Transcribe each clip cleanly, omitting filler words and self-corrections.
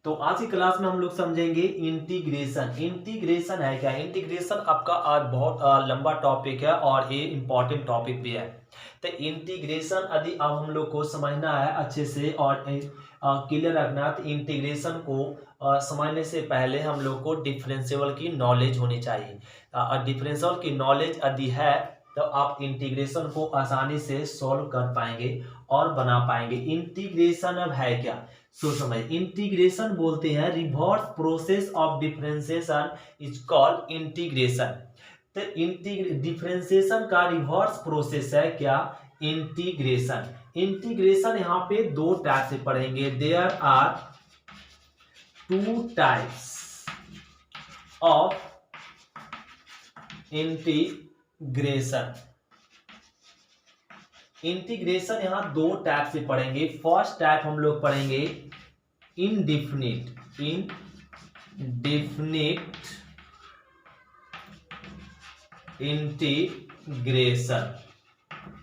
तो आज की क्लास में हम लोग समझेंगे इंटीग्रेशन। इंटीग्रेशन है क्या? इंटीग्रेशन आपका आज बहुत लंबा टॉपिक है और ये इम्पोर्टेंट टॉपिक भी है। तो इंटीग्रेशन यदि अब हम लोग को समझना है अच्छे से और क्लियर रखना है, तो इंटीग्रेशन को समझने से पहले हम लोग को डिफरेंशियल की नॉलेज होनी चाहिए। डिफरेंशियल की नॉलेज यदि है तो आप इंटीग्रेशन को आसानी से सॉल्व कर पाएंगे और बना पाएंगे। इंटीग्रेशन अब है क्या? समझ, इंटीग्रेशन बोलते हैं reverse process of differentiation is called integration. तो डिफरेंशिएशन का रिवर्स प्रोसेस है क्या? इंटीग्रेशन। इंटीग्रेशन यहाँ पे दो टाइप से पढ़ेंगे। There are two types of integration. Integration यहां दो टाइप से पढ़ेंगे। फर्स्ट टाइप हम लोग पढ़ेंगे indefinite integration.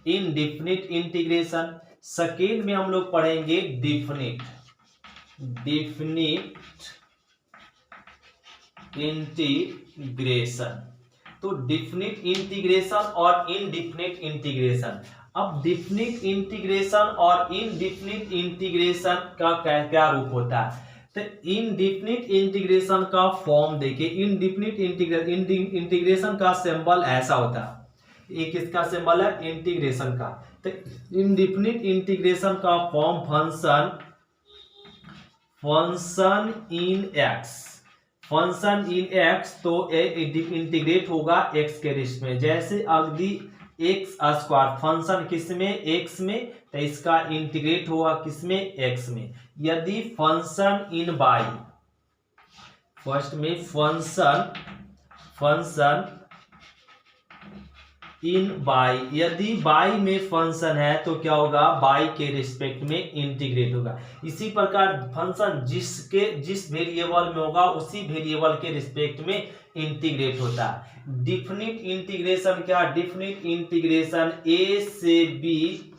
Indefinite integration. Second में हम लोग पढ़ेंगे डिफिनिट इंटीग्रेशन। तो डिफिनिट इंटीग्रेशन और इनडिफिनिट इंटीग्रेशन। अब डिफिनिट इंटीग्रेशन और इनडिफिनिट इंटीग्रेशन का क्या रूप होता है? तो इनडिफिनिट इंटीग्रेशन का फॉर्म देखिए। इनडिफिनिट इंटीग्रेशन का सिंबल ऐसा होता है। एक इसका सिंबल है इंटीग्रेशन का। तो इनडिफिनिट इंटीग्रेशन का form function in x. Function in x तो इंटीग्रेट होगा एक्स के रिस्पेक्ट में। जैसे अगली एक्स स्क्वायर फंक्शन किस में? एक्स में, तो इसका इंटीग्रेट होगा किस में? एक्स में। यदि फंक्शन इन वाई, फर्स्ट में फंक्शन इन वाई, यदि वाई में फंक्शन है तो क्या होगा? वाई के रिस्पेक्ट में इंटीग्रेट होगा। इसी प्रकार फंक्शन जिस वेरिएबल में होगा उसी वेरिएबल के रिस्पेक्ट में इंटीग्रेट होता है। डिफिनिट इंटीग्रेशन क्या? डिफिनिट इंटीग्रेशन ए से b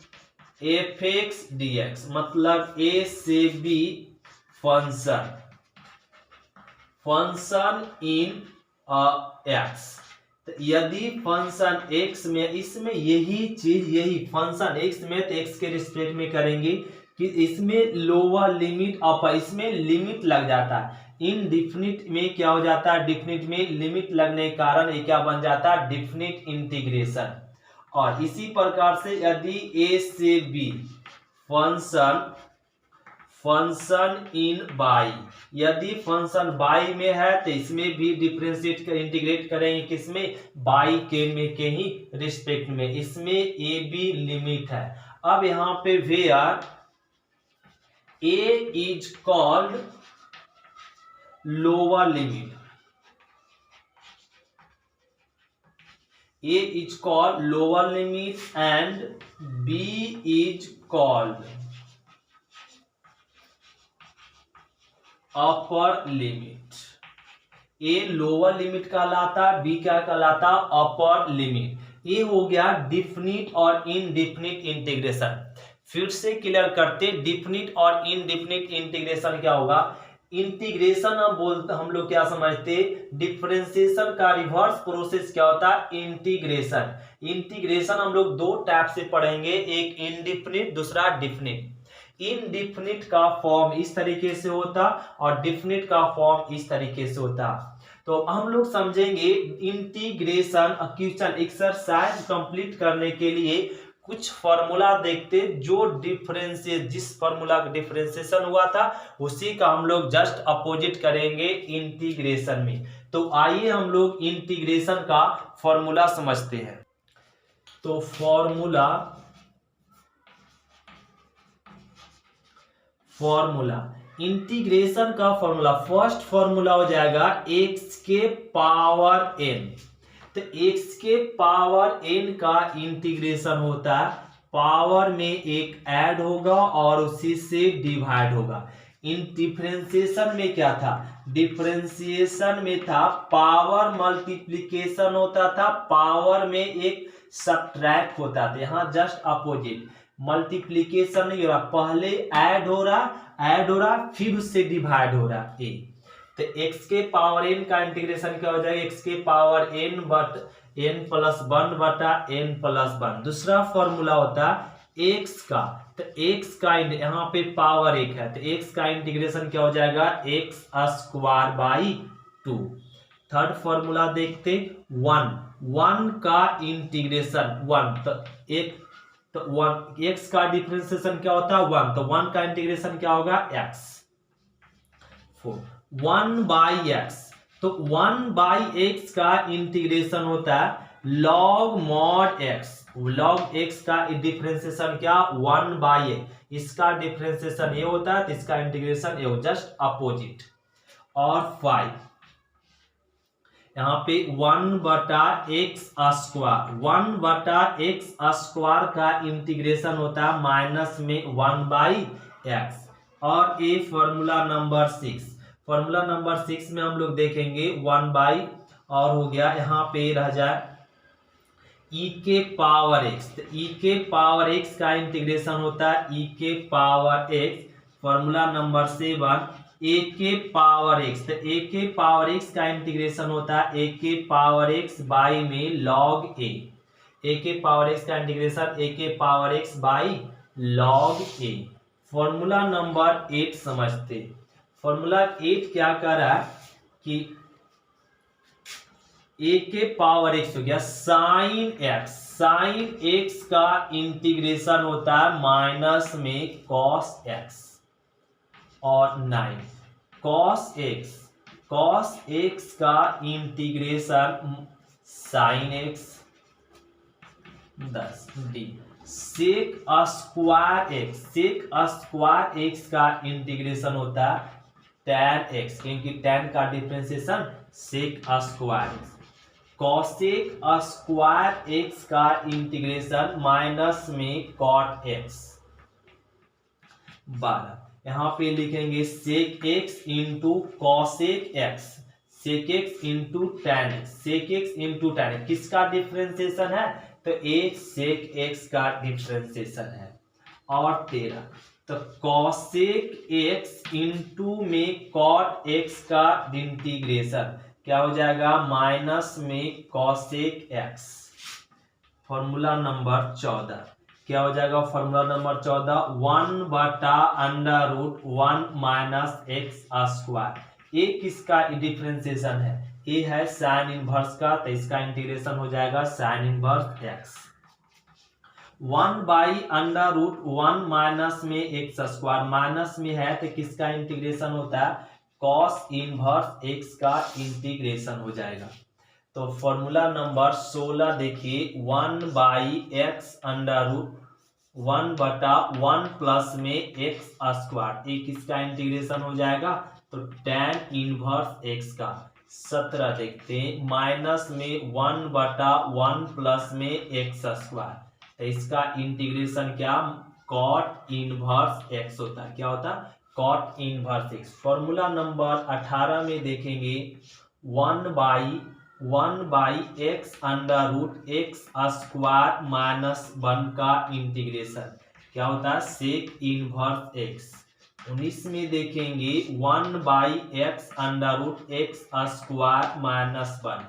f x d x, मतलब ए से बी फंक्शन इन एक्स। तो यदि फंक्शन एक्स में, इसमें यही चीज, यही फंक्शन एक्स में तो एक्स के रिस्पेक्ट में करेंगे कि इसमें लोअर लिमिट अपर, इसमें लिमिट लग जाता है। इनडिफिनिट में क्या हो जाता है? डिफिनिट में लिमिट लगने के कारण ये क्या बन जाता है? Definite integration. और इसी प्रकार से यदि ए से बी फंक्शन इन बाई, यदि फंक्शन बाई में है तो इसमें भी डिफरेंशिएट इंटीग्रेट करेंगे किसमें? बाई के ही रिस्पेक्ट में। इसमें ए बी लिमिट है। अब यहां पे where a is called lower limit, a is called lower limit and b is called upper limit. A lower limit कहलाता, बी क्या कहलाता? Upper limit. ये हो गया डिफिनिट और इनडिफिनिट इंटीग्रेशन। फिर से क्लियर करते, डिफिनिट और इनडिफिनिट इंटीग्रेशन क्या होगा? इंटीग्रेशन हम लोग क्या समझते? डिफरेंशिएशन का रिवर्स प्रोसेस क्या होता है? इंटीग्रेशन। इंटीग्रेशन हम लोग दो टाइप से पढ़ेंगे, एक इनडिफिनिट, दूसरा डिफिनिट। इनडिफिनिट का फॉर्म इस तरीके से होता और डिफिनिट का फॉर्म इस तरीके से होता। तो हम लोग समझेंगे इंटीग्रेशन क्वेश्चन एक्सरसाइज कंप्लीट करने के लिए कुछ फॉर्मूला देखते, जो जिस फॉर्मूला का डिफरेंशिएशन हुआ था उसी का हम लोग जस्ट अपोजिट करेंगे इंटीग्रेशन में। तो आइए हम लोग इंटीग्रेशन का फॉर्मूला समझते हैं। तो फॉर्मूला इंटीग्रेशन का फॉर्मूला, फर्स्ट फॉर्मूला हो जाएगा एक्स के पावर एन। तो एक्स के पावर एन का इंटीग्रेशन होता है, पावर में एक ऐड होगा और उसी से डिवाइड होगा। इन डिफरेंशिएशन में क्या था? डिफरेंशिएशन में था पावर मल्टीप्लिकेशन होता था, पावर में एक सब्ट्रैक्ट होता था। यहां जस्ट अपोजिट। मल्टीप्लीकेशन नहीं हो रहा, पहले ऐड हो रहा फिर उससे डिवाइड हो रहा ए। तो एक्स के पावर एन का इंटीग्रेशन क्या हो जाएगा, एक्स के power n but n plus one बटा एन प्लस वन। दूसरा फॉर्मूला होता है एक्स का, तो एक्स का यहाँ पे पावर एक है, तो एक्स का इंटीग्रेशन क्या हो जाएगा, x square by two. Third formula देखते, वन का इंटीग्रेशन वन, तो वन एक्स का डिफरेंशिएशन क्या होता है वन, तो वन का इंटीग्रेशन क्या होगा एक्स। वन बाई एक्स, तो वन बाई एक्स का इंटीग्रेशन होता है log mod x. Log x का डिफरेंशिएशन क्या, वन बाई ए, इसका डिफरेंशिएशन ये होता है तो इसका इंटीग्रेशन ये, जस्ट अपोजिट। और 5 यहाँ पे 1/x स्क्वायर, 1/x स्क्वायर का इंटीग्रेशन होता है माइनस में 1/x। और ये फॉर्मूला नंबर 6, फॉर्मूला नंबर 6 में हम लोग देखेंगे 1 और हो गया यहाँ पे रह जाए e के पावर x, तो e के पावर x का इंटीग्रेशन होता है e के power x। Formula number 7 a के पावर x, तो a के पावर x का इंटीग्रेशन होता है a के पावर x बाई में लॉग a के पावर x का इंटीग्रेशन a के power x by log a। Formula number 8 समझते, फॉर्मूला 8 क्या कर रहा है कि a के पावर x हो गया साइन x, साइन x का इंटीग्रेशन होता है माइनस में कॉस x। और 9 कॉस x का integration sine x 10 d. Sec square x, sec square x का इंटीग्रेशन होता है tan x, क्योंकि tan का differentiation sec square x। Cosec square x का इंटीग्रेशन माइनस में कॉट x 12। यहाँ पे लिखेंगे sec x into cosec x, sec x into tan x, sec x into tan x किसका डिफरेंशिएशन है, तो एक सेक x का डिफरेंशिएशन है। और 13 तो कॉसेक x इंटू में कॉट x का इंटीग्रेशन क्या हो जाएगा माइनस में कॉसेक x। फॉर्मूला नंबर 14 क्या हो जाएगा, formula number 14 1/√1 minus x square. ए किसका डिफरेंशिएशन है, ए है साइन इनवर्स का, तो इसका इंटीग्रेशन हो जाएगा साइन इनवर्स एक्स। 1/√1 माइनस में एक्स स्क्वायर, माइनस में है तो किसका इंटीग्रेशन होता है कॉस इनवर्स एक्स का इंटीग्रेशन हो जाएगा। तो फॉर्मूला नंबर 16 देखिए 1/√1 प्लस में एक्स स्क्वायर, ये किसका इंटीग्रेशन हो जाएगा तो tan इनवर्स एक्स का। 17 देखते हैं माइनस में 1/1 प्लस में एक्स स्क्वायर, तो इसका इंटीग्रेशन क्या कॉट इनवर्स एक्स होता है, क्या होता है cot inverse x. Formula number 18 में देखेंगे 1/x√x स्क्वायर माइनस 1 का इंटीग्रेशन क्या होता है सेक इनवर्स एक्स। 19 में देखेंगे 1/x√x स्क्वायर माइनस 1,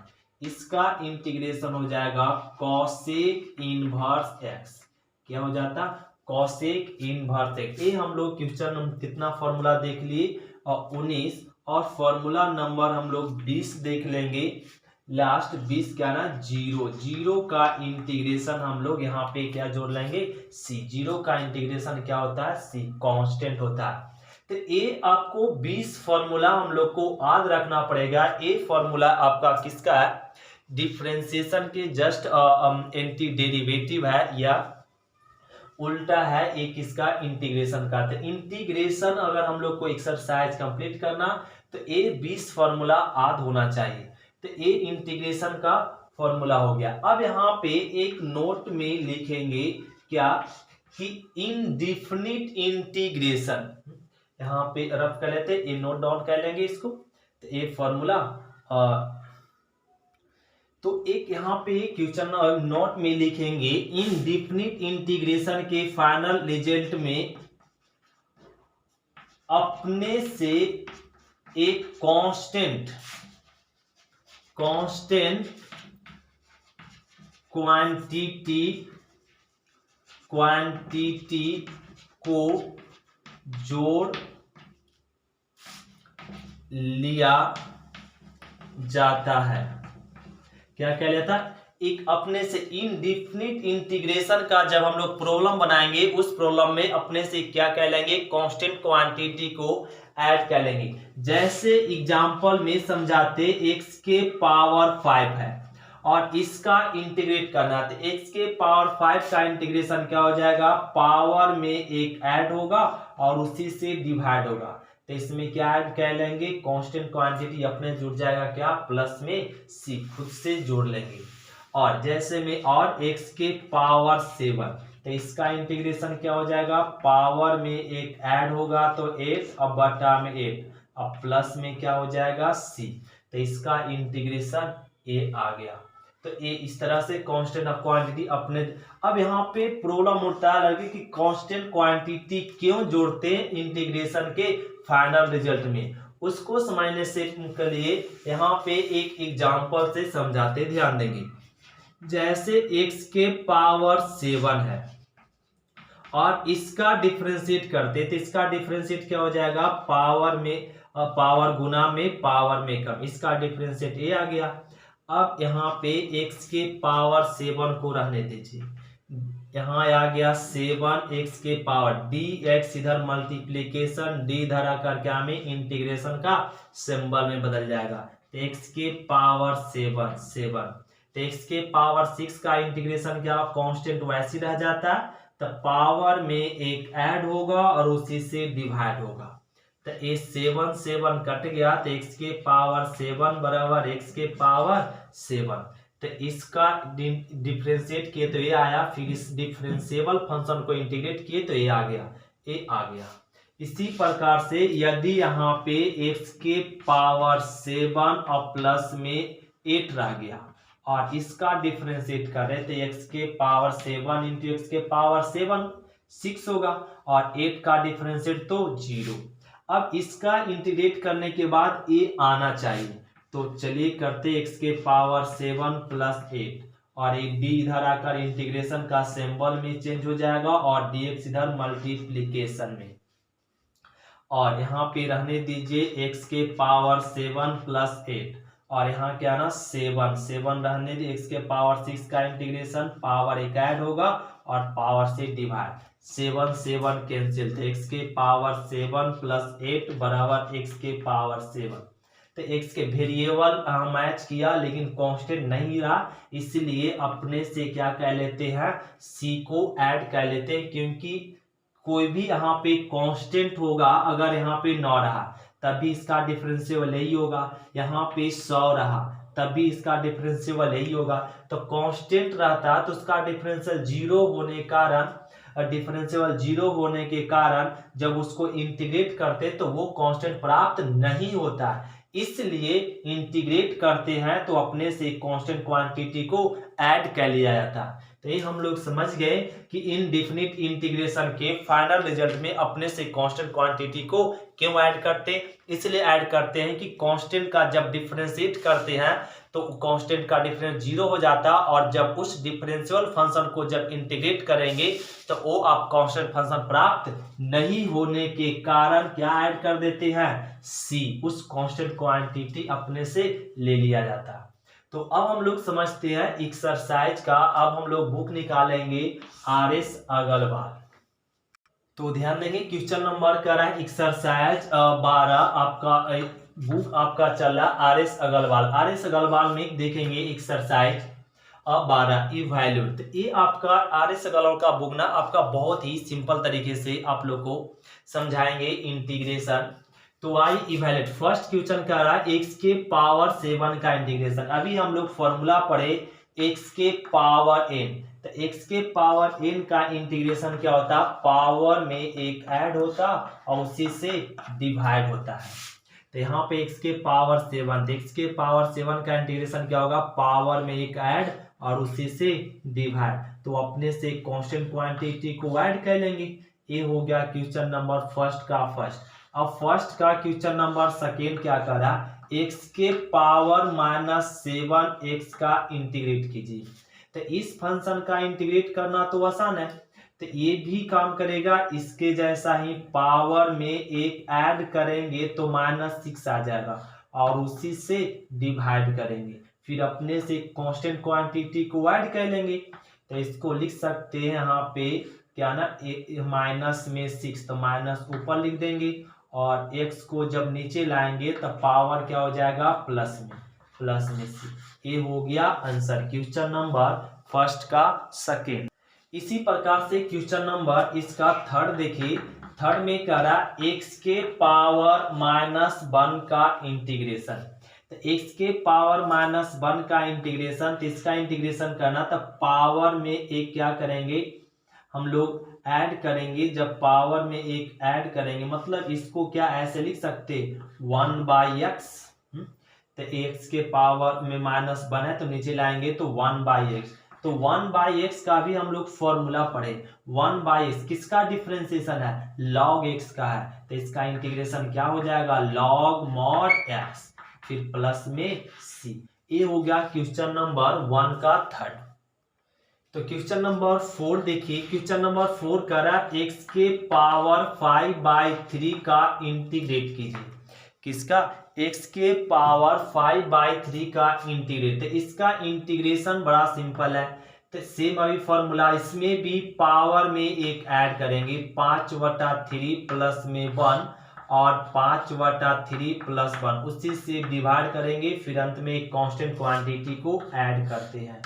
इसका इंटीग्रेशन हो जाएगा कॉसेक इनवर्स एक्स, क्या हो जाता कॉसेक इनवर्स एक्स। ये हम लोग क्वेश्चन कितना फॉर्मूला देख लिए और 19, और फॉर्मूला नंबर हम लोग 20 देख लेंगे लास्ट। 20 क्या ना जीरो का इंटीग्रेशन हम लोग यहाँ पे क्या जोड़ लेंगे सी, जीरो का इंटीग्रेशन क्या होता है सी कांस्टेंट होता है। तो ये आपको 20 फॉर्मूला हम लोग को याद रखना पड़ेगा। ये फॉर्मूला आपका किसका है डिफरेंशिएशन के जस्ट एंटी डेरिवेटिव है या उल्टा है, एक इसका इंटीग्रेशन का। तो इंटीग्रेशन अगर हम लोग को एक्सरसाइज कंप्लीट करना तो ये 20 फॉर्मूला याद होना चाहिए। तो ये इंटीग्रेशन का फॉर्मूला हो गया। अब यहाँ पे एक नोट में लिखेंगे क्या कि इनडिफिनिट इंटीग्रेशन, यहाँ पे रफ कर लेते, ये नोट डाउन कर लेंगे इसको। तो ये फॉर्मूला तो एक यहाँ पे क्वेश्चन नोट में लिखेंगे इनडिफिनिट इंटीग्रेशन के फाइनल रिजल्ट में अपने से एक कांस्टेंट क्वांटिटी को जोड़ लिया जाता है। क्या कह लेता? एक अपने से इनडिफिनिट इंटीग्रेशन का जब हम लोग प्रॉब्लम बनाएंगे उस प्रॉब्लम में अपने से क्या कह लेंगे, कांस्टेंट क्वांटिटी को ऐड कर लेंगे। जैसे एग्जांपल में समझाते x के पावर 5 है और इसका इंटीग्रेट करना, तो x के पावर 5 का इंटीग्रेशन क्या हो जाएगा, पावर में एक ऐड होगा और उसी से डिवाइड होगा। तो इसमें क्या ऐड कर लेंगे, कांस्टेंट क्वांटिटी अपने जुड़ जाएगा क्या, प्लस में c खुद से जोड़ लेंगे। और जैसे में और x के पावर 7, तो इसका इंटीग्रेशन क्या हो जाएगा, पावर में एक ऐड होगा तो 8 अब बटा में 8 अब प्लस में क्या हो जाएगा c, तो इसका इंटीग्रेशन a आ गया। तो ये इस तरह से कांस्टेंट ऑफ क्वांटिटी अपने। अब यहाँ पे प्रॉब्लम उठता है लड़के कि कांस्टेंट क्वांटिटी क्यों जोड़ते हैं इंटीग्रेशन के फाइनल रिजल्ट में, उसको समझने से के लिए यहाँ पे एक एग्जांपल से समझाते, ध्यान देंगे। जैसे x के पावर 7 है और इसका डिफरेंशिएट करते, तो इसका डिफरेंशिएट क्या हो जाएगा, पावर में पावर गुना में पावर में कम, इसका डिफरेंशिएट a आ गया। अब यहाँ पे x के पावर 7 को रहने दीजिए, यहाँ आ गया 7 x के पावर dx, इधर मल्टीप्लीकेशन d इधर आकर क्या में इंटीग्रेशन का सिंबल में बदल जाएगा। तो x के पावर 7, तो x के पावर 6 का इंटीग्रेशन क्या, कांस्टेंट वैसे रह जाता है, तो पावर में एक ऐड होगा और उसी से डिवाइड होगा। तो ये 7 कट गया, तो x के पावर 7 बराबर x के पावर 7। तो इसका डिफरेंशिएट किए तो ये आया, फिर इस डिफरेंशिएबल फंक्शन को इंटीग्रेट किए तो ये आ गया। इसी प्रकार से यदि यहाँ पे x के पावर 7 और प्लस में 8 रह गया और इसका डिफरेंशिएट कर रहे, तो x के पावर 7 इंटू x के पावर 7 6 होगा और 8 का डिफरेंशिएट तो 0। अब इसका इंटीग्रेट करने के बाद a आना चाहिए, तो चलिए करते x के पावर 7 प्लस 8 और एक d इधर आकर इंटीग्रेशन का सिंबल में चेंज हो जाएगा और dx इधर मल्टीप्लीकेशन में, और यहाँ पे रहने दीजिए x के पावर 7 प्लस 8 और यहाँ क्या ना 7 रहने दी, x के पावर 6 का इंटीग्रेशन पावर एक ऐड होगा और पावर से डिवाइड, 7 कैंसिल, तो x के पावर 7 प्लस 8 बराबर x के पावर 7। तो x के वेरिएबल मैच किया लेकिन कांस्टेंट नहीं रहा, इसलिए अपने से क्या कह लेते हैं, c को ऐड कर लेते हैं, क्योंकि कोई भी यहाँ पे कांस्टेंट होगा, अगर यहाँ पे 9 रहा तभी इसका डिफरेंशिएबल यही होगा, यहाँ पे 100 रहा तभी इसका डिफरेंशिएबल यही होगा। तो कांस्टेंट रहता तो उसका डिफरेंशियल 0 होने कारण, डिफरेंशिएबल 0 होने के कारण जब उसको इंटीग्रेट करते तो वो कांस्टेंट प्राप्त नहीं होता है, इसलिए इंटीग्रेट करते हैं तो अपने से कांस्टेंट क्वांटिटी को ऐड कर लिया जाता है। तो ये हम लोग समझ गए कि इनडिफिनिट इंटीग्रेशन के फाइनल रिजल्ट में अपने से कांस्टेंट क्वांटिटी को क्यों ऐड करते हैं, इसलिए ऐड करते हैं कि कांस्टेंट का जब डिफरेंशिएट करते हैं तो कांस्टेंट का डिफरेंस 0 हो जाता है, और जब उस डिफरेंशियल फंक्शन को जब इंटीग्रेट करेंगे तो वो आप कांस्टेंट फंक्शन प्राप्त नहीं होने के कारण क्या ऐड कर देते हैं, c, उस कांस्टेंट क्वांटिटी अपने से ले लिया जाता है। तो अब हम लोग समझते हैं एक्सरसाइज का। अब हम लोग बुक निकालेंगे RS अग्रवाल। तो ध्यान देंगे क्वेश्चन नंबर कर रहा है एक्सरसाइज 12, आपका बुक आपका चल रहा RS अग्रवाल। RS अग्रवाल में देखेंगे एक्सरसाइज 12 इवैल्यूएट। तो ये आपका RS अग्रवाल का बुक ना आपका बहुत ही सिंपल तरीके से आप लोग को समझाएंगे इंटीग्रेशन। तो आई इवैल्यूएट फर्स्ट क्वेश्चन कर रहा है x के पावर 7 का इंटीग्रेशन। अभी हम लोग फॉर्मूला पढ़े x के पावर n, तो x के पावर n का इंटीग्रेशन क्या होता है, पावर में एक ऐड होता और उसी से डिवाइड होता है। तो यहाँ पे x के पावर 7, तो x के पावर 7 का इंटीग्रेशन क्या होगा, पावर में एक ऐड और उसी से डिवाइड, तो अपने से कांस्टेंट क्वांटिटी को ऐड कर लेंगे। ये हो गया क्वेश्चन नंबर फर्स्ट का फर्स्ट। अब फर्स्ट का क्वेश्चन नंबर सेकेंड क्या करा, x के पावर -7 x का इंटीग्रेट कीजिए। तो इस फंक्शन का इंटीग्रेट करना तो आसान है, तो ये भी काम करेगा, इसके जैसा ही पावर में एक ऐड करेंगे तो -6 आ जाएगा और उसी से डिवाइड करेंगे, फिर अपने से कांस्टेंट क्वांटिटी को ऐड कर लेंगे। तो इसको लिख सकते हैं यहाँ पे क्या ना, माइनस में 6, तो माइनस ऊपर लिख देंगे और x को जब नीचे लाएंगे तो पावर क्या हो जाएगा, प्लस में 6। ये हो गया आंसर क्वेश्चन नंबर फर्स्ट का सेकेंड। इसी प्रकार से क्वेश्चन नंबर इसका थर्ड देखिए। थर्ड में कह रहा x के पावर -1 का इंटीग्रेशन। तो x के पावर -1 का इंटीग्रेशन, तो इसका इंटीग्रेशन करना तो पावर में एक क्या करेंगे हम लोग, ऐड करेंगे। जब पावर में एक ऐड करेंगे मतलब इसको क्या ऐसे लिख सकते 1/x। तो x के पावर में -1 है तो नीचे लाएंगे तो 1/x। तो 1/x का भी हम लोग फॉर्मूला पढ़े, 1/x किसका डिफरेंशिएशन है, log x का है, तो इसका इंटीग्रेशन क्या हो जाएगा, log mod x, फिर प्लस में c। ये हो गया क्वेश्चन नंबर 1 का थर्ड। तो क्वेश्चन नंबर 4 देखिए। क्वेश्चन नंबर 4 करा x के पावर 5/3 का इंटीग्रेट कीजिए। किसका, x के पावर 5/3 का इंटीग्रेट। तो इसका इंटीग्रेशन बड़ा सिंपल है, तो सेम अभी फॉर्मूला, इसमें भी पावर में एक ऐड करेंगे 5/3 प्लस में 1 और 5/3 प्लस 1, उसी से डिवाइड करेंगे, फिर अंत में एक कांस्टेंट क्वांटिटी को ऐड करते हैं।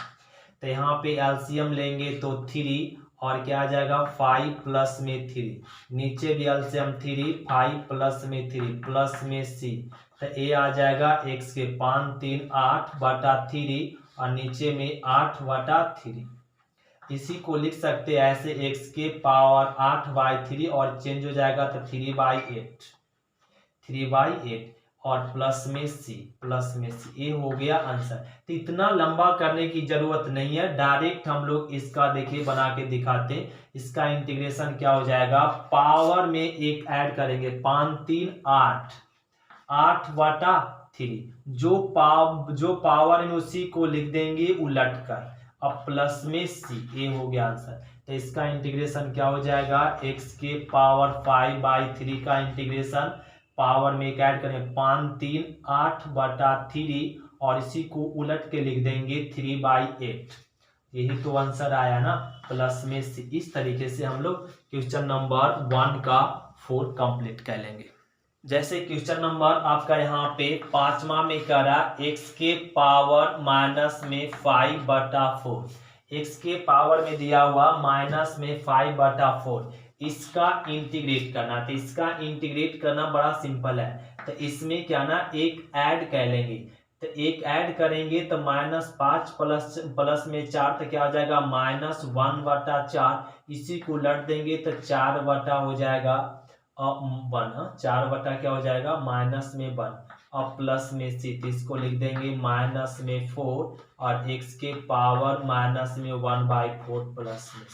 तो यहाँ पे एलसीएम लेंगे तो 3 और क्या आ जाएगा 5 प्लस में 3, नीचे भी एलसीएम 3, 5 प्लस में 3 प्लस में c, तो ये आ जाएगा x के 5 3 8/3 और नीचे में 8/3। इसी को लिख सकते हैं ऐसे x के पावर 8/3 और चेंज हो जाएगा तो 3/8 और प्लस में c, ये हो गया आंसर। तो इतना लंबा करने की जरूरत नहीं है, डायरेक्ट हम लोग इसका देखिए बना के दिखाते हैं। इसका इंटीग्रेशन क्या हो जाएगा, पावर में एक ऐड करेंगे 5 3 8/3, जो पावर में उसी को लिख देंगे उलट कर, अब प्लस में c। ये हो गया आंसर। तो इसका इंटीग्रेशन क्या हो जाएगा, x के पावर 5/3 का इंटीग्रेशन, पावर में एक ऐड करें 5 3 8/3 और इसी को उलट के लिख देंगे 3/8। यही तो आंसर आया ना, प्लस में c। इस तरीके से हम लोग क्वेश्चन नंबर 1 का 4 कंप्लीट कर लेंगे। जैसे क्वेश्चन नंबर आपका यहाँ पे 5वां में कह रहा x के पावर -5/4, x के पावर में दिया हुआ -5/4, इसका इंटीग्रेट करना। तो इसका इंटीग्रेट करना बड़ा सिंपल है, तो इसमें क्या ना एक ऐड कर लेंगे, तो एक ऐड करेंगे तो -5 प्लस में 4, तो क्या हो जाएगा -1/4, इसी को उलट देंगे तो 4 हो जाएगा 1, 4 क्या हो जाएगा माइनस में 1 और प्लस में c, तो इसको लिख देंगे -4 और x के पावर -1/4 प्लस में c।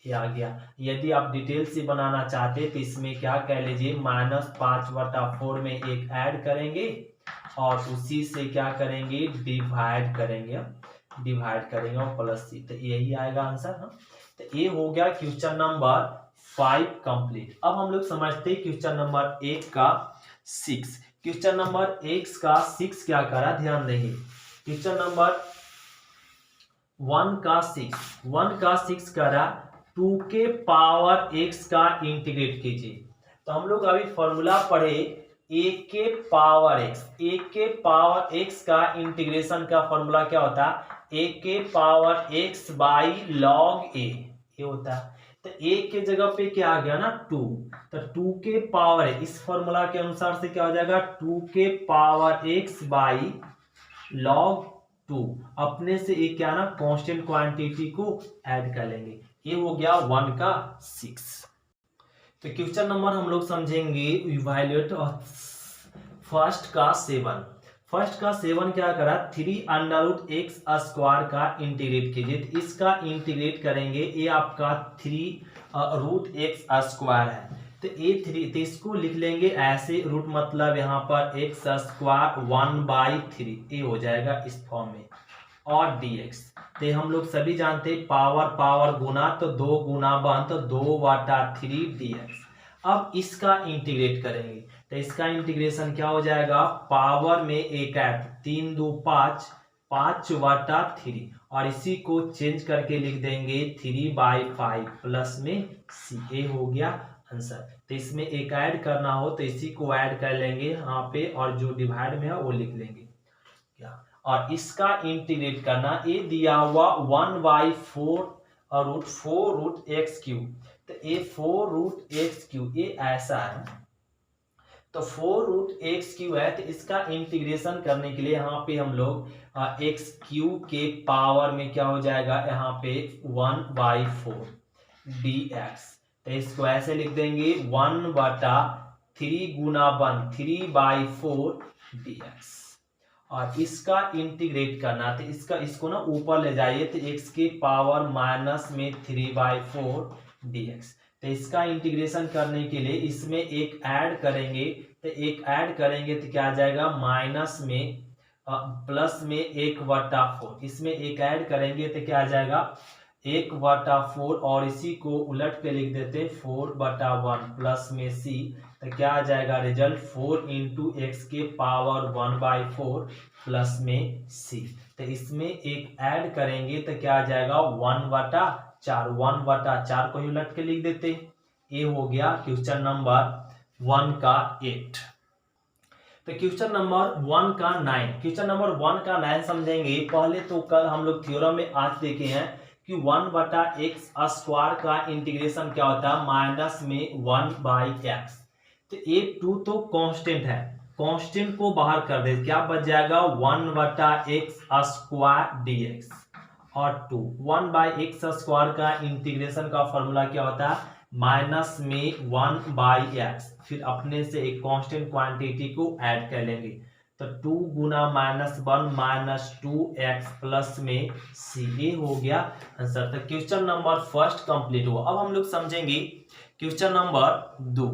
ये आ गया। यदि आप डिटेल से बनाना चाहते तो इसमें क्या कह लीजिए, -5/4 में एक ऐड करेंगे और उसी से क्या करेंगे डिवाइड करेंगे और प्लस c, तो यही आएगा आंसर। तो ये हो गया क्वेश्चन नंबर 5 कंप्लीट। अब हम लोग समझते हैं क्वेश्चन नंबर 1 का 6। क्वेश्चन नंबर 1 का 6 क्या करा, ध्यान देंगे। क्वेश्चन नंबर 1 का 6 करा 2 के पावर x का इंटीग्रेट कीजिए। तो हम लोग अभी फॉर्मूला पढ़े a के पावर x का इंटीग्रेशन का फॉर्मूला क्या होता है, a के power x by log a, ये होता है। तो a के जगह पे क्या आ गया ना 2, तो 2 के पावर, इस फॉर्मूला के अनुसार से क्या हो जाएगा 2 के पावर x बाई log 2, अपने से एक क्या ना कांस्टेंट क्वांटिटी को ऐड कर लेंगे। ये हो गया 1 का 6। तो क्वेश्चन नंबर हम लोग समझेंगे इवैल्यूएट फर्स्ट का 7 क्या करा, 3√x² का इंटीग्रेट कीजिए। तो इसका इंटीग्रेट करेंगे, ये आपका 3√x² है। तो तो इसको लिख लेंगे ऐसे, रूट मतलब यहाँ पर x² 1/3, ये हो जाएगा इस फॉर्म में। और dx, तो हम लोग सभी जानते हैं पावर गुना तो 2 गुना 1 तो 2/3 dx। अब इसका इंटीग्रेट करेंगे, तो इसका इंटीग्रेशन क्या हो जाएगा, पावर में एक ऐड 3 2 5 5/3, और इसी को चेंज करके लिख देंगे 3/5 प्लस में c, ए हो गया आंसर। तो इसमें एक ऐड करना हो तो इसी को ऐड कर लेंगे यहाँ पे, और जो डिवाइड में है वो लिख लेंगे क्या। और इसका इंटीग्रेट करना, ये दिया हुआ 1/4 और √4√x³, तो ये 4√x³ ये ऐसा है, तो 4√x³ है, तो इसका इंटीग्रेशन करने के लिए यहाँ पे हम लोग x³ के पावर में क्या हो जाएगा, यहाँ पे 1/4 dx। तो इसको ऐसे लिख देंगे 1/3 गुना 1 3/4 dx। और इसका इंटीग्रेट करना, तो इसको ना ऊपर ले जाइए, तो x के पावर माइनस में 3/4 dx। तो इसका इंटीग्रेशन करने के लिए इसमें एक ऐड करेंगे, तो एक ऐड करेंगे तो क्या आ जाएगा, माइनस में प्लस में 1/4, इसमें एक ऐड करेंगे तो क्या आ जाएगा 1/4, और इसी को उलट के लिख देते हैं 4/1 प्लस में c, तो क्या आ जाएगा रिजल्ट 4 × x के पावर 1/4 प्लस में c। तो इसमें एक ऐड करेंगे तो क्या आ जाएगा 1/4, 1/4 को ही उलट के लिख देते। ये हो गया क्वेश्चन नंबर 1 का 8। तो क्वेश्चन नंबर 1 का 9, क्वेश्चन नंबर 1 का 9 समझेंगे। पहले तो कल हम लोग थ्योरम में आज देखे हैं कि 1/x² का इंटीग्रेशन क्या होता है, माइनस में 1/x। तो ये 2 तो कांस्टेंट है, कांस्टेंट को बाहर कर दे, क्या बच जाएगा 1/x² dx। और 2 1/x² का इंटीग्रेशन का फॉर्मूला क्या होता है, माइनस में 1/x, फिर अपने से एक कांस्टेंट क्वांटिटी को ऐड कर लेंगे, तो 2 गुना -1 -2x प्लस में c, ए हो गया आंसर। तो क्वेश्चन नंबर फर्स्ट कंप्लीट हुआ। अब हम लोग समझेंगे क्वेश्चन नंबर 2।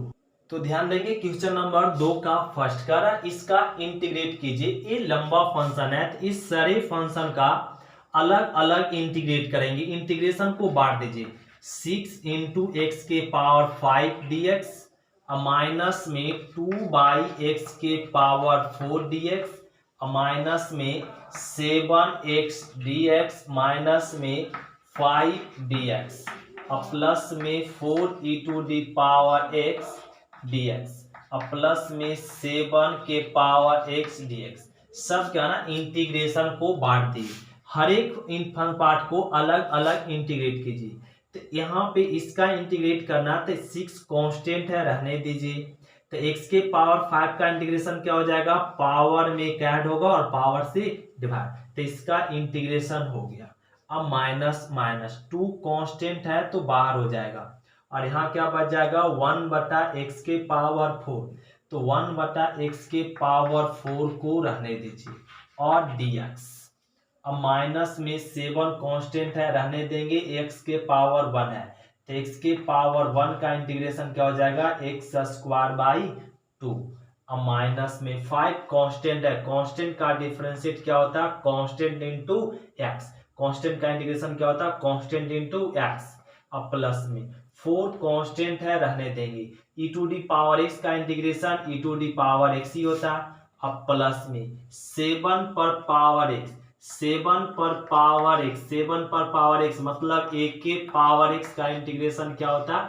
तो ध्यान देंगे क्वेश्चन नंबर 2 का फर्स्ट कर, इसका इंटीग्रेट कीजिए। ये लंबा फंक्शन है, तो इस सारे फंक्शन का अलग अलग इंटीग्रेट करेंगे, इंटीग्रेशन को बांट दीजिए। 6 × x के पावर 5 dx, माइनस में 2/x के पावर 4 dx, माइनस में 7x dx, माइनस में 5 dx, प्लस में 4e⁻x dx, प्लस में 7 के पावर x dx। सब क्या ना इंटीग्रेशन को बांट दिए, हर एक इन पार्ट को अलग अलग इंटीग्रेट कीजिए। तो यहाँ पे इसका इंटीग्रेट करना, तो 6 कांस्टेंट है, रहने दीजिए। तो x के पावर 5 का इंटीग्रेशन क्या हो जाएगा, पावर में ऐड होगा और पावर से डिवाइड, तो इसका इंटीग्रेशन हो गया। अब माइनस माइनस 2 कांस्टेंट है तो बाहर हो जाएगा, और यहाँ क्या बच जाएगा 1/x के पावर 4, तो 1/x के पावर 4 को रहने दीजिए, और dx। अब माइनस में 7 कांस्टेंट है, रहने देंगे, x के पावर 1 है, तो x के पावर 1 का इंटीग्रेशन क्या हो जाएगा x²/2। अब माइनस में 5 कांस्टेंट है, कांस्टेंट का डिफरेंशिएट क्या होता है, कांस्टेंट इंटू x, कांस्टेंट का इंटीग्रेशन क्या होता है, कांस्टेंट इंटू x। अब प्लस में 4 कांस्टेंट है, रहने देंगे, e⁻x का इंटीग्रेशन e⁻x ही होता है। अब प्लस में 7 पर पावर x, 7 पर पावर x मतलब a के पावर x का इंटीग्रेशन क्या होता है,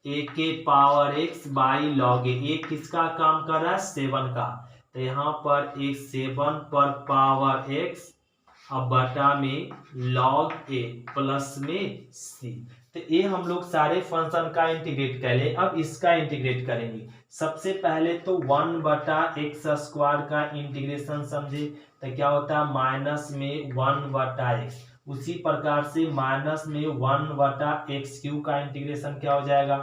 a के power x by log a। ये किसका काम कर रहा है, 7 का, तो यहाँ पर एक 7 पर पावर x अब बटा में log a प्लस में c। तो ये हम लोग सारे फंक्शन का इंटीग्रेट कर ले। अब इसका इंटीग्रेट करेंगे। सबसे पहले तो 1/x² का इंटीग्रेशन समझे, तो क्या होता है माइनस में 1/x। उसी प्रकार से माइनस में 1/x³ का इंटीग्रेशन क्या हो जाएगा,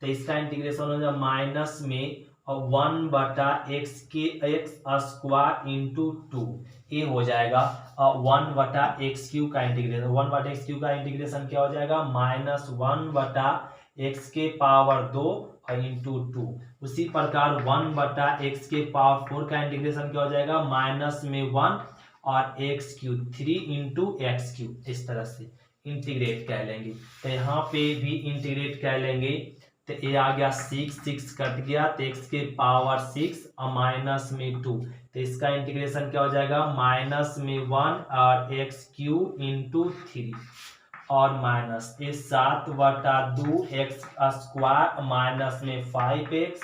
तो इसका इंटीग्रेशन हो जाएगा माइनस में और 1/x के x स्क्वायर इंटू 2, ये हो जाएगा 1/x³ का इंटीग्रेशन। 1/x³ का इंटीग्रेशन क्या हो जाएगा, -1/x के पावर 2 और इंटू 2। उसी प्रकार 1/x के पावर 4 का इंटीग्रेशन क्या हो जाएगा, -1 और x³ 3 इंटू x³, इस तरह से इंटीग्रेट कर लेंगे। तो यहाँ पे भी इंटीग्रेट कर लेंगे, तो ये आ गया 6 कट गया, तो x के पावर 6 और -2, तो इसका इंटीग्रेशन क्या हो जाएगा, -1 और x³ इंटू 3 और माइनस ये 7/2 x² -5x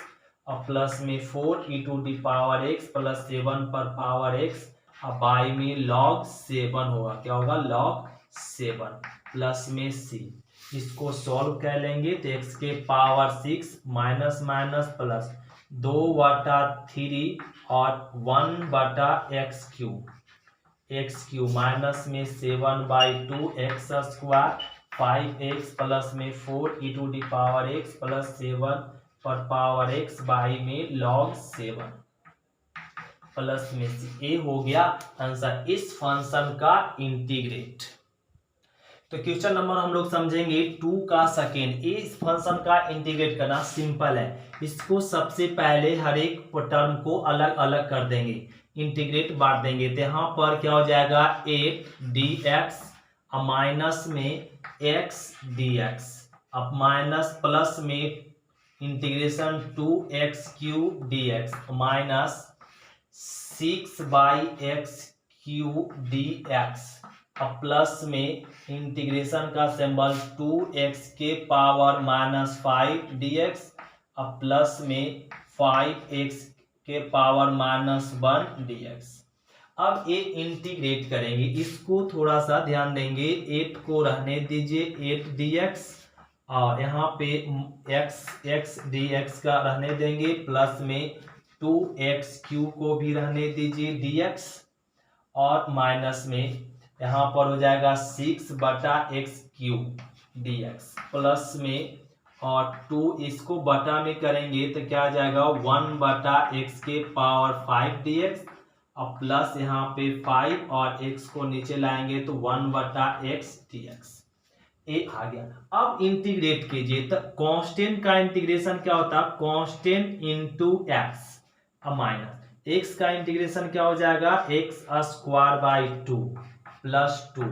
और प्लस में 4 e⁻x प्लस 7 पर पावर x और बाई में log 7 होगा, क्या होगा, log 7 प्लस में c। इसको सॉल्व कर लेंगे तो x के पावर 6 माइनस माइनस प्लस 2/3 और 1/x³ x³ माइनस में 7/2 x² 5x प्लस में 4 e⁻x प्लस 7 पर पावर x बाई में log 7 प्लस में c। ये हो गया आंसर इस फंक्शन का इंटीग्रेट। तो क्वेश्चन नंबर हम लोग समझेंगे 2 का सेकेंड। इस फंक्शन का इंटीग्रेट करना सिंपल है। इसको सबसे पहले हर एक टर्म को अलग अलग कर देंगे, इंटीग्रेट बांट देंगे। तो यहाँ पर क्या हो जाएगा 8dx अब माइनस में x dx अब माइनस प्लस में integration 2x³ dx minus 6/x³ dx अब प्लस में इंटीग्रेशन का सिंबल 2x के पावर -5 dx अब प्लस में 5x के पावर -1 dx। अब ये इंटीग्रेट करेंगे, इसको थोड़ा सा ध्यान देंगे। 8 को रहने दीजिए 8 dx और यहाँ पे x dx का रहने देंगे, प्लस में 2x³ को भी रहने दीजिए dx और माइनस में यहाँ पर हो जाएगा 6/x³ dx प्लस में और 2 इसको बटा में करेंगे तो क्या आ जाएगा 1/x के पावर 5 dx और प्लस यहाँ पे 5 और x को नीचे लाएंगे तो 1/x dx। ये आ गया। अब इंटीग्रेट कीजिए तो कांस्टेंट का इंटीग्रेशन क्या होता है, कांस्टेंट इंटू x अब माइनस x का इंटीग्रेशन क्या हो जाएगा x² 2 प्लस 2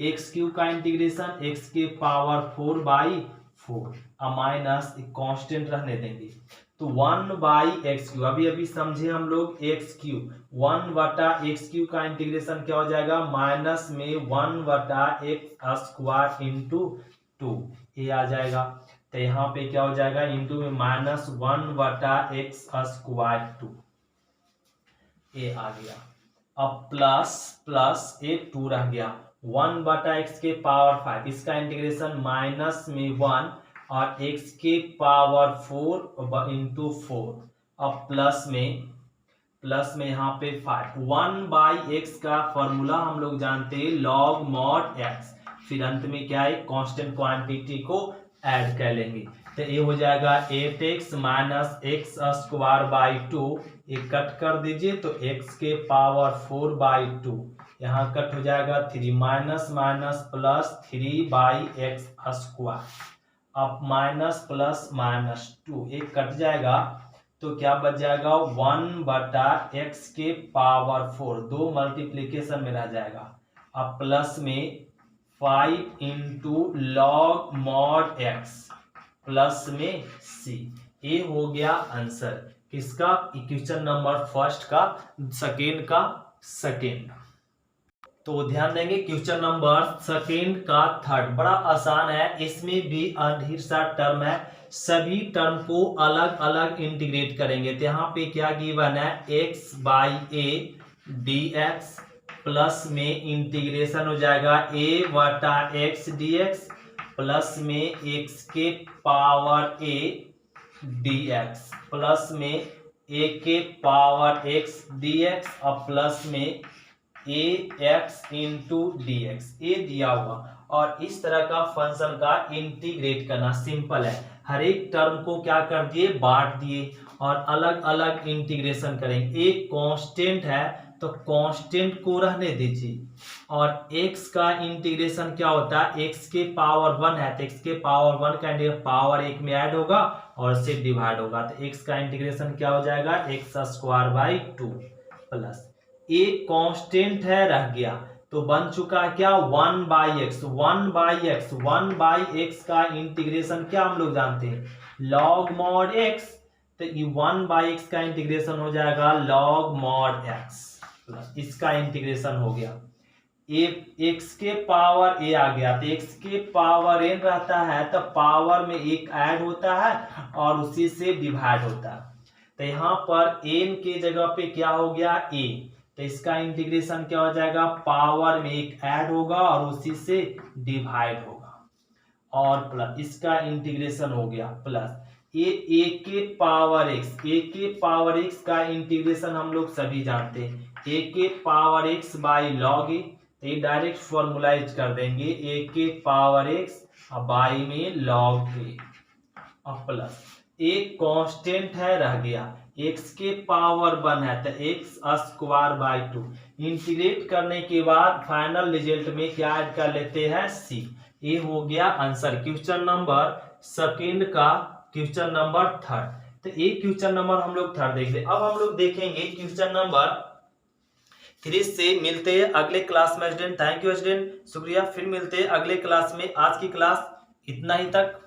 x³ का इंटीग्रेशन x के पावर 4/4 और माइनस कांस्टेंट रहने देंगे तो 1/x³। अभी समझे हम लोग x³ 1/x³ का इंटीग्रेशन क्या हो जाएगा माइनस में 1/x² इंटू 2 ये आ जाएगा। तो यहाँ पे क्या हो जाएगा इंटू में -1/x² 2 ये आ गया। अब प्लस प्लस ये 2 रह गया 1/x के पावर 5 इसका इंटीग्रेशन माइनस में 1 और x के पावर 4 इंटू 4 अब प्लस में यहाँ पे 5 1/x का फॉर्मूला हम लोग जानते हैं log mod x, फिर अंत में क्या है कांस्टेंट क्वांटिटी को ऐड कर लेंगे तो ये हो जाएगा 8x माइनस x² 2 ये कट कर दीजिए तो x के पावर 4/2 यहाँ कट हो जाएगा 3 माइनस माइनस प्लस 3/x²। अब माइनस प्लस माइनस 2 एक कट जाएगा तो क्या बच जाएगा 1/x के पावर 4 2 मल्टीप्लीकेशन में रह जाएगा। अब प्लस में 5 into log mod x plus में c। ये हो गया आंसर किसका, इक्वेशन नंबर फर्स्ट का सेकेंड। तो ध्यान देंगे क्वेश्चन नंबर सेकेंड का थर्ड बड़ा आसान है, इसमें भी ढेर सारा टर्म है, सभी टर्म को अलग अलग इंटीग्रेट करेंगे। तो यहाँ पे क्या गिवन है x/a dx प्लस में इंटीग्रेशन हो जाएगा a/x dx प्लस में x के पावर a dx प्लस में a के पावर x dx और प्लस में ax इंटू dx ये दिया हुआ। और इस तरह का फंक्शन का इंटीग्रेट करना सिंपल है, हर एक टर्म को क्या कर दिए बांट दिए और अलग अलग इंटीग्रेशन करेंगे। एक कांस्टेंट है तो कांस्टेंट को रहने दीजिए, और x का इंटीग्रेशन क्या होता है, x के पावर 1 है तो x के पावर 1 का इंटीग्रेशन पावर 1 में ऐड होगा और से डिवाइड होगा, तो x का इंटीग्रेशन क्या हो जाएगा, x² 2 प्लस एक कांस्टेंट है रह गया तो बन चुका है क्या 1/x। 1/x का इंटीग्रेशन क्या हम लोग जानते हैं, log mod x, तो ये 1/x का इंटीग्रेशन हो जाएगा log mod x, इसका इंटीग्रेशन हो गया। x के पावर a आ गया तो x के पावर n रहता है तो पावर में एक ऐड होता है और उसी से डिवाइड होता है, तो यहाँ पर n के जगह पे क्या हो गया a, तो इसका इंटीग्रेशन क्या हो जाएगा, पावर में एक ऐड होगा और उसी से डिवाइड होगा, और प्लस इसका इंटीग्रेशन हो गया प्लस a के पावर x, a के पावर x का इंटीग्रेशन हम लोग सभी जानते हैं, a के power x by log a, तो ये डायरेक्ट फॉर्मुलाइज कर देंगे, a के पावर x बाई में log a, और प्लस एक कांस्टेंट है रह गया, x के पावर 1 है तो x² 2, इंटीग्रेट करने के बाद फाइनल रिजल्ट में क्या ऐड कर लेते हैं, c। ये हो गया आंसर क्वेश्चन नंबर सेकंड का क्वेश्चन नंबर थर्ड। तो एक क्वेश्चन नंबर हम लोग थर्ड देखते, अब हम लोग देखेंगे क्वेश्चन नंबर 3 से। मिलते हैं अगले क्लास में स्टूडेंट, थैंक यू स्टूडेंट, शुक्रिया, फिर मिलते हैं अगले क्लास में। आज की क्लास इतना ही तक।